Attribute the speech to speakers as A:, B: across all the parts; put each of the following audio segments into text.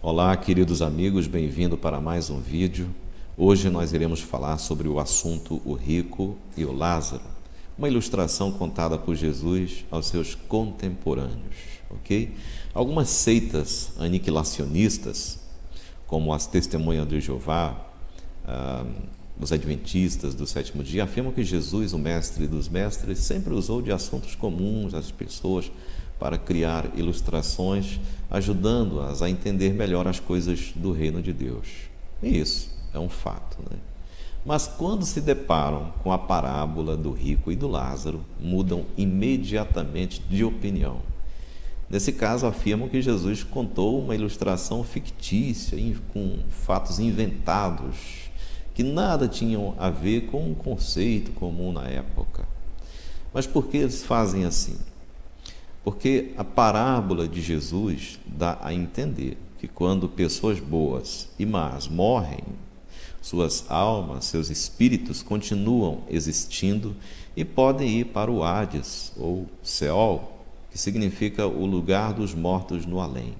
A: Olá, queridos amigos, bem-vindo para mais um vídeo. Hoje nós iremos falar sobre o assunto o rico e o Lázaro, uma ilustração contada por Jesus aos seus contemporâneos, ok? Algumas seitas aniquilacionistas, como as Testemunhas de Jeová, os Adventistas do sétimo dia, afirmam que Jesus, o mestre dos mestres, sempre usou de assuntos comuns às pessoas para criar ilustrações, ajudando-as a entender melhor as coisas do reino de Deus. E isso é um fato, né? Mas quando se deparam com a parábola do rico e do Lázaro, mudam imediatamente de opinião. Nesse caso, afirmam que Jesus contou uma ilustração fictícia, com fatos inventados, que nada tinham a ver com um conceito comum na época. Mas por que eles fazem assim? Porque a parábola de Jesus dá a entender que quando pessoas boas e más morrem, suas almas, seus espíritos continuam existindo e podem ir para o Hades, ou Seol, que significa o lugar dos mortos no além.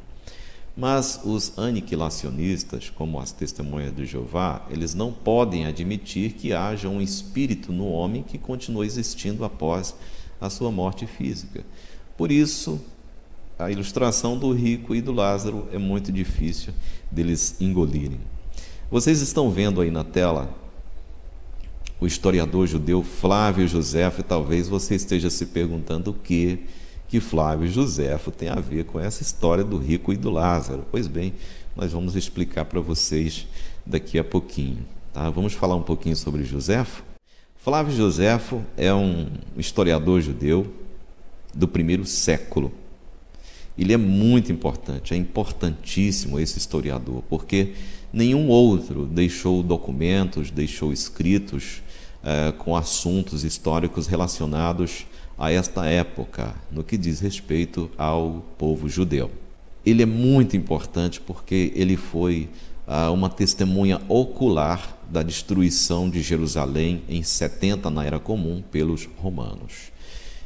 A: Mas os aniquilacionistas, como as Testemunhas de Jeová, eles não podem admitir que haja um espírito no homem que continue existindo após a sua morte física. Por isso, a ilustração do rico e do Lázaro é muito difícil deles engolirem. Vocês estão vendo aí na tela o historiador judeu Flávio Josefo, e talvez você esteja se perguntando o que Flávio Josefo tem a ver com essa história do rico e do Lázaro. Pois bem, nós vamos explicar para vocês daqui a pouquinho. Tá? Vamos falar um pouquinho sobre Josefo? Flávio Josefo é um historiador judeu do primeiro século. Ele é muito importante, é importantíssimo esse historiador, porque nenhum outro deixou documentos, deixou escritos com assuntos históricos relacionados a esta época, no que diz respeito ao povo judeu. Ele é muito importante porque ele foi uma testemunha ocular da destruição de Jerusalém em 70 na Era Comum pelos romanos.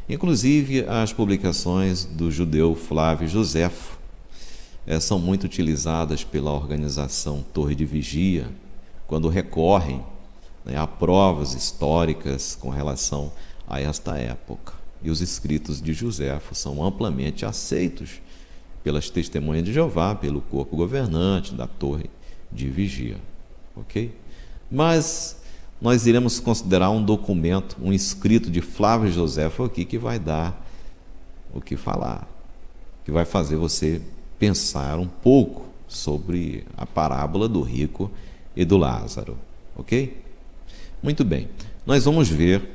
A: Inclusive, as publicações do judeu Flávio Josefo são muito utilizadas pela organização Torre de Vigia, quando recorrem a provas históricas com relação a esta época. E os escritos de Josefo são amplamente aceitos pelas Testemunhas de Jeová, pelo corpo governante da Torre de Vigia. Ok? Mas nós iremos considerar um documento, um escrito de Flávio Josefo aqui, que vai dar o que falar, que vai fazer você pensar um pouco sobre a parábola do rico e do Lázaro, ok? Muito bem, nós vamos ver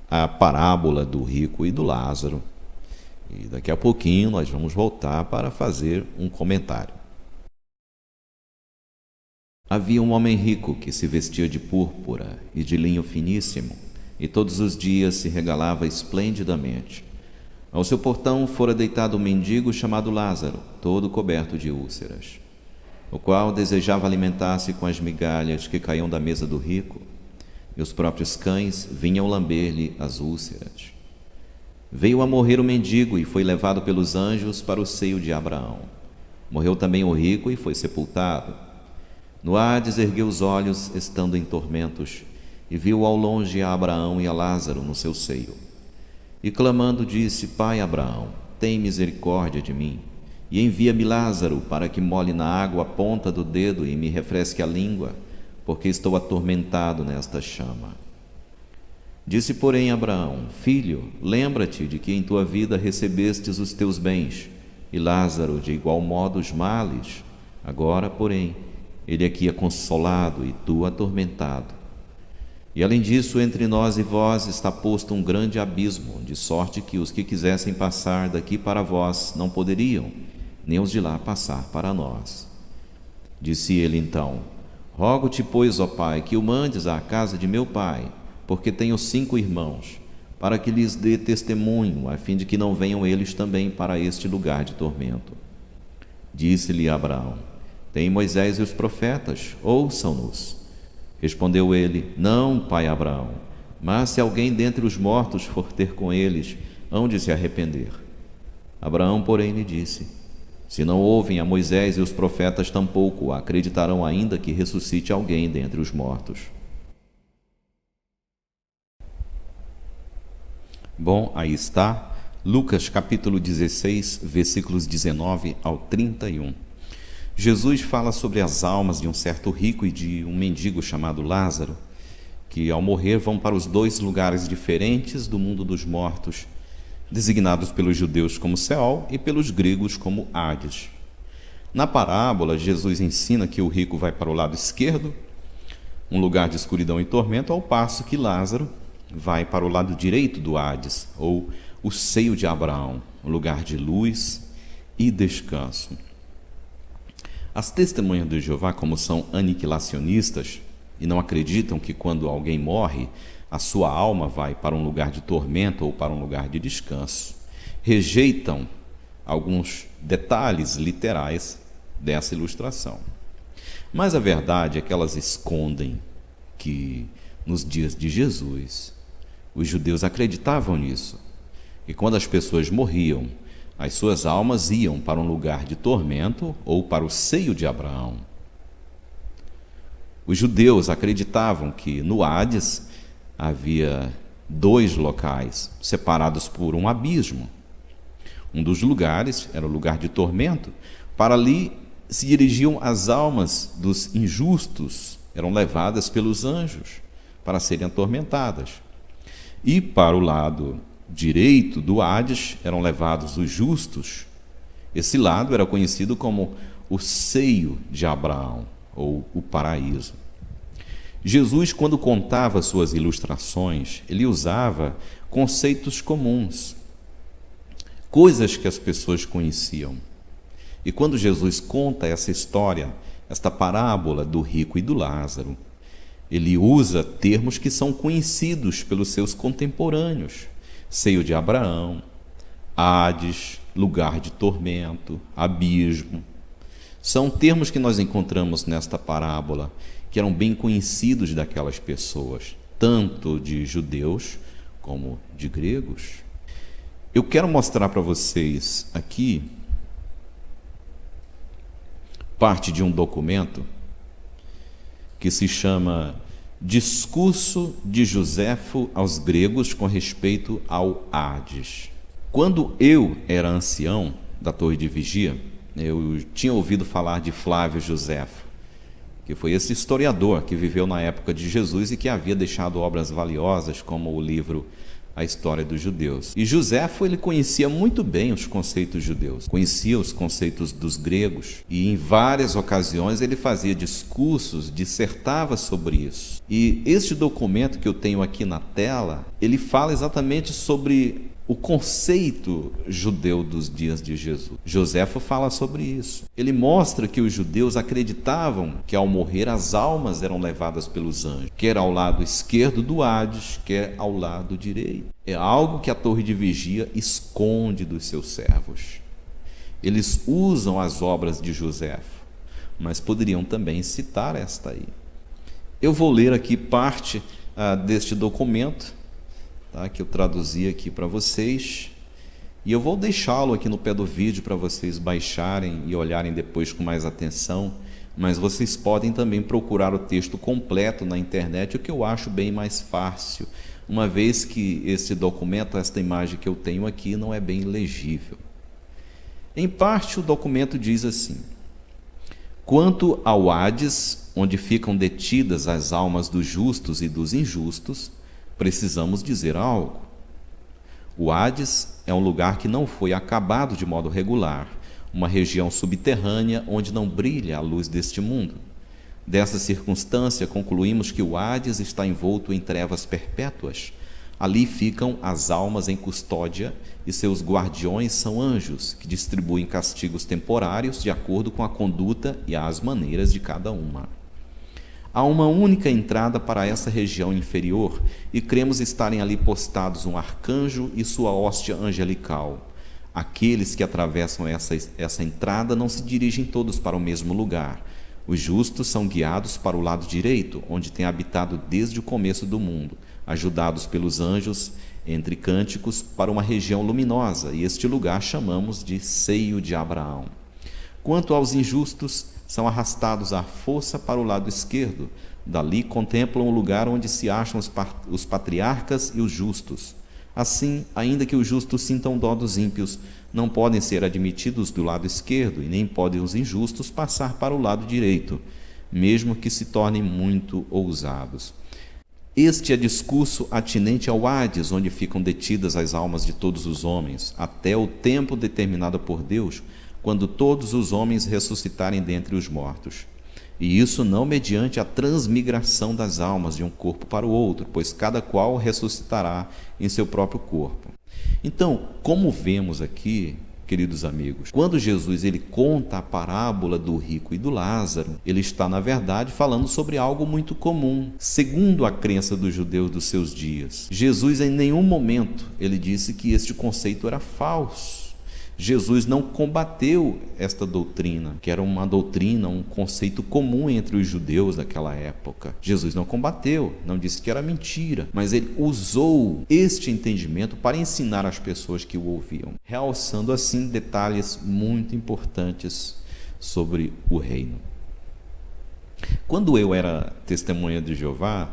A: a parábola do rico e do Lázaro, e daqui a pouquinho nós vamos voltar para fazer um comentário. Havia um homem rico que se vestia de púrpura e de linho finíssimo, e todos os dias se regalava esplendidamente. Ao seu portão fora deitado um mendigo chamado Lázaro, todo coberto de úlceras, o qual desejava alimentar-se com as migalhas que caíam da mesa do rico, e os próprios cães vinham lamber-lhe as úlceras. Veio a morrer o mendigo e foi levado pelos anjos para o seio de Abraão. Morreu também o rico e foi sepultado. No Hades ergueu os olhos, estando em tormentos, e viu ao longe a Abraão e a Lázaro no seu seio. E clamando disse: Pai Abraão, tem misericórdia de mim, e envia-me Lázaro para que molhe na água a ponta do dedo e me refresque a língua, porque estou atormentado nesta chama. Disse, porém, Abraão: Filho, lembra-te de que em tua vida recebestes os teus bens, e Lázaro de igual modo os males. Agora, porém, ele aqui é consolado e tu atormentado. E além disso, entre nós e vós está posto um grande abismo, de sorte que os que quisessem passar daqui para vós não poderiam, nem os de lá passar para nós. Disse ele então: Rogo-te, pois, ó Pai, que o mandes à casa de meu pai, porque tenho 5 irmãos, para que lhes dê testemunho, a fim de que não venham eles também para este lugar de tormento. Disse-lhe Abraão: Tem Moisés e os profetas, ouçam-nos. Respondeu ele: Não, pai Abraão, mas se alguém dentre os mortos for ter com eles, hão de se arrepender. Abraão, porém, lhe disse: Se não ouvem a Moisés e os profetas, tampouco acreditarão ainda que ressuscite alguém dentre os mortos. Bom, aí está Lucas capítulo 16, versículos 19 ao 31. Jesus fala sobre as almas de um certo rico e de um mendigo chamado Lázaro, que ao morrer vão para os dois lugares diferentes do mundo dos mortos, designados pelos judeus como Seol e pelos gregos como Hades. Na parábola, Jesus ensina que o rico vai para o lado esquerdo, um lugar de escuridão e tormento, ao passo que Lázaro vai para o lado direito do Hades, ou o seio de Abraão, um lugar de luz e descanso. As testemunhas de Jeová, como são aniquilacionistas e não acreditam que quando alguém morre, a sua alma vai para um lugar de tormento ou para um lugar de descanso, rejeitam alguns detalhes literais dessa ilustração. Mas a verdade é que elas escondem que, nos dias de Jesus, os judeus acreditavam nisso, e quando as pessoas morriam, as suas almas iam para um lugar de tormento ou para o seio de Abraão. Os judeus acreditavam que no Hades havia dois locais separados por um abismo. Um dos lugares era o lugar de tormento. Para ali se dirigiam as almas dos injustos, eram levadas pelos anjos para serem atormentadas. E para o lado direito do Hades eram levados os justos. Esse lado era conhecido como o seio de Abraão, ou o paraíso. Jesus, quando contava suas ilustrações, ele usava conceitos comuns, coisas que as pessoas conheciam. E quando Jesus conta essa história, esta parábola do rico e do Lázaro, ele usa termos que são conhecidos pelos seus contemporâneos: seio de Abraão, Hades, lugar de tormento, abismo. São termos que nós encontramos nesta parábola, que eram bem conhecidos daquelas pessoas, tanto de judeus como de gregos. Eu quero mostrar para vocês aqui parte de um documento que se chama Discurso de Joséfo aos Gregos com respeito ao Hades. Quando eu era ancião da Torre de Vigia, eu tinha ouvido falar de Flávio Joséfo, que foi esse historiador que viveu na época de Jesus e que havia deixado obras valiosas como o livro A História dos Judeus. E Joséfo, ele conhecia muito bem os conceitos judeus, conhecia os conceitos dos gregos, e em várias ocasiões ele fazia discursos, dissertava sobre isso. E este documento que eu tenho aqui na tela, ele fala exatamente sobre o conceito judeu dos dias de Jesus. Joséfo fala sobre isso. Ele mostra que os judeus acreditavam que ao morrer as almas eram levadas pelos anjos, quer ao lado esquerdo do Hades, quer ao lado direito. É algo que a Torre de Vigia esconde dos seus servos. Eles usam as obras de Joséfo, mas poderiam também citar esta aí. Eu vou ler aqui parte deste documento, que eu traduzi aqui para vocês, e eu vou deixá-lo aqui no pé do vídeo para vocês baixarem e olharem depois com mais atenção, mas vocês podem também procurar o texto completo na internet, o que eu acho bem mais fácil, uma vez que esse documento, esta imagem que eu tenho aqui, não é bem legível. Em parte, o documento diz assim: quanto ao Hades, onde ficam detidas as almas dos justos e dos injustos, precisamos dizer algo. O Hades é um lugar que não foi acabado de modo regular, uma região subterrânea onde não brilha a luz deste mundo. Dessa circunstância, concluímos que o Hades está envolto em trevas perpétuas. Ali ficam as almas em custódia e seus guardiões são anjos, que distribuem castigos temporários de acordo com a conduta e as maneiras de cada uma. Há uma única entrada para essa região inferior e cremos estarem ali postados um arcanjo e sua hóstia angelical. Aqueles que atravessam essa entrada não se dirigem todos para o mesmo lugar. Os justos são guiados para o lado direito, onde têm habitado desde o começo do mundo, ajudados pelos anjos, entre cânticos, para uma região luminosa, e este lugar chamamos de seio de Abraão. Quanto aos injustos, são arrastados à força para o lado esquerdo. Dali contemplam o lugar onde se acham os patriarcas e os justos. Assim, ainda que os justos sintam dó dos ímpios, não podem ser admitidos do lado esquerdo, e nem podem os injustos passar para o lado direito, mesmo que se tornem muito ousados. Este é discurso atinente ao Hades, onde ficam detidas as almas de todos os homens, até o tempo determinado por Deus, quando todos os homens ressuscitarem dentre os mortos. E isso não mediante a transmigração das almas de um corpo para o outro, pois cada qual ressuscitará em seu próprio corpo. Então, como vemos aqui, queridos amigos, quando Jesus ele conta a parábola do rico e do Lázaro, ele está, na verdade, falando sobre algo muito comum, segundo a crença dos judeus dos seus dias. Jesus, em nenhum momento, ele disse que este conceito era falso. Jesus não combateu esta doutrina, que era uma doutrina, um conceito comum entre os judeus daquela época. Jesus não combateu, não disse que era mentira, mas ele usou este entendimento para ensinar as pessoas que o ouviam, realçando assim detalhes muito importantes sobre o reino. Quando eu era testemunha de Jeová,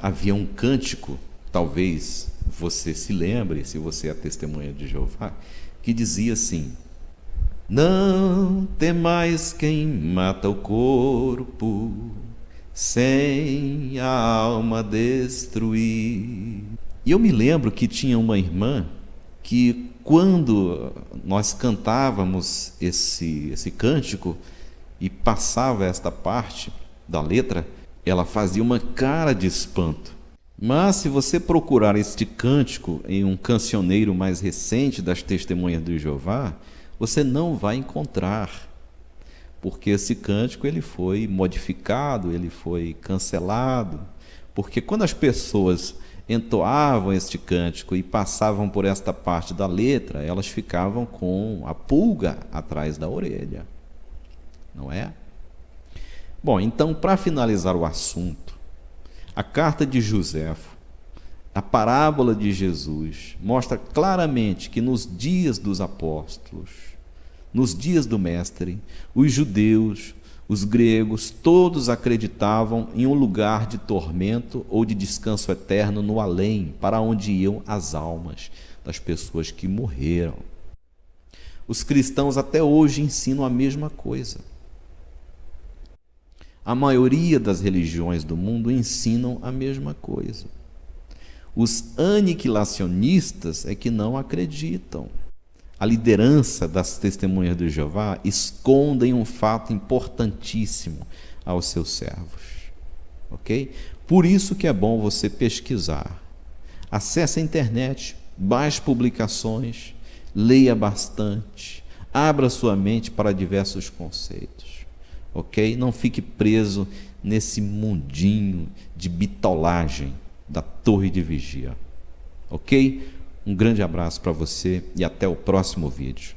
A: havia um cântico, talvez você se lembre, se você é testemunha de Jeová, que dizia assim: não temais quem mata o corpo, sem a alma destruir. E eu me lembro que tinha uma irmã que, quando nós cantávamos esse cântico e passava esta parte da letra, ela fazia uma cara de espanto. Mas se você procurar este cântico em um cancioneiro mais recente das Testemunhas de Jeová, você não vai encontrar, porque esse cântico ele foi modificado, ele foi cancelado, porque quando as pessoas entoavam este cântico e passavam por esta parte da letra, elas ficavam com a pulga atrás da orelha, não é? Bom, então, para finalizar o assunto, a carta de Joséfo, a parábola de Jesus, mostra claramente que nos dias dos apóstolos, nos dias do Mestre, os judeus, os gregos, todos acreditavam em um lugar de tormento ou de descanso eterno no além, para onde iam as almas das pessoas que morreram. Os cristãos até hoje ensinam a mesma coisa. A maioria das religiões do mundo ensinam a mesma coisa. Os aniquilacionistas é que não acreditam. A liderança das Testemunhas de Jeová escondem um fato importantíssimo aos seus servos. Ok? Por isso que é bom você pesquisar. Acesse a internet, baixe publicações, leia bastante, abra sua mente para diversos conceitos. Ok? Não fique preso nesse mundinho de bitolagem da torre de vigia. Ok? Um grande abraço para você e até o próximo vídeo.